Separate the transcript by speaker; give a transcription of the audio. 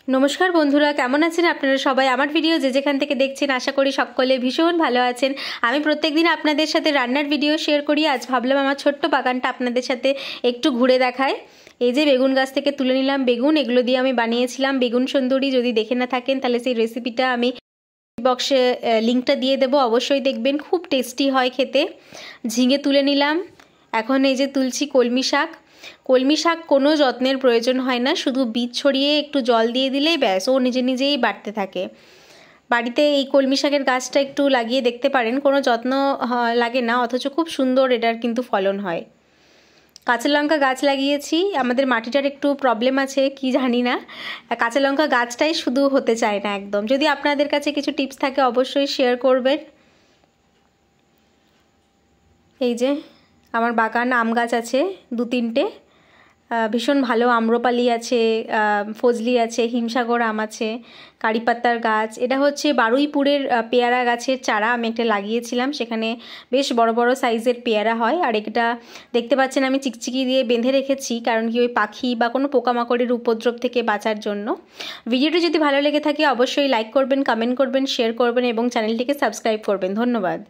Speaker 1: নমস্কার বন্ধুরা, কেমন আছেন আপনারা সবাই? আমার ভিডিও যে যেখান থেকে দেখছেন আশা করি সকলে ভীষণ ভালো আছেন। আমি প্রত্যেকদিন আপনাদের সাথে রান্নার ভিডিও শেয়ার করি। আজ ভাবলাম আমার ছোট্ট বাগানটা আপনাদের সাথে একটু ঘুরে দেখায়। এই যে বেগুন গাছ থেকে তুলে নিলাম বেগুন, এগুলো দিয়ে আমি বানিয়েছিলাম বেগুন সুন্দরী। যদি দেখে না থাকেন তাহলে সেই রেসিপিটা আমি বক্সে লিঙ্কটা দিয়ে দেবো, অবশ্যই দেখবেন, খুব টেস্টি হয় খেতে। ঝিঙে তুলে নিলাম। এখন এই যে তুলছি কলমি শাক। কলমি শাক কোনো যত্নের প্রয়োজন হয় না, শুধু বীজ ছড়িয়ে একটু জল দিয়ে দিলেই ব্যাস, ও নিজে নিজেই বাড়তে থাকে। বাড়িতে এই কলমি শাকের গাছটা একটু লাগিয়ে দেখতে পারেন, কোনো যত্ন লাগে না, অথচ খুব সুন্দর এটার কিন্তু ফলন হয়। কাঁচা লঙ্কা গাছ লাগিয়েছি। আমাদের মাটিটার একটু প্রবলেম আছে কি জানি না, কাঁচা লঙ্কা গাছটাই শুধু হতে চায় না একদম। যদি আপনাদের কাছে কিছু টিপস থাকে অবশ্যই শেয়ার করবেন। এই যে আমার বাগান আম গাছ আছে 2-3টে, ভীষণ ভালো আম্রপালি আছে, ফজলি আছে, হিমসাগর আম আছে, কারিপাতার গাছ। এটা হচ্ছে বারুইপুরের পেয়ারা গাছের চারা আমি একটা লাগিয়েছিলাম, সেখানে বেশ বড় বড় সাইজের পেয়ারা হয়। আর এটা দেখতে পাচ্ছেন আমি চিকচিকি দিয়ে বেঁধে রেখেছি, কারণ কি ওই পাখি বা কোনো পোকামাকড়ের উপদ্রব থেকে বাঁচার জন্য। ভিডিওটি যদি ভালো লেগে থাকে অবশ্যই লাইক করবেন, কমেন্ট করবেন, শেয়ার করবেন এবং চ্যানেলটিকে সাবস্ক্রাইব করবেন। ধন্যবাদ।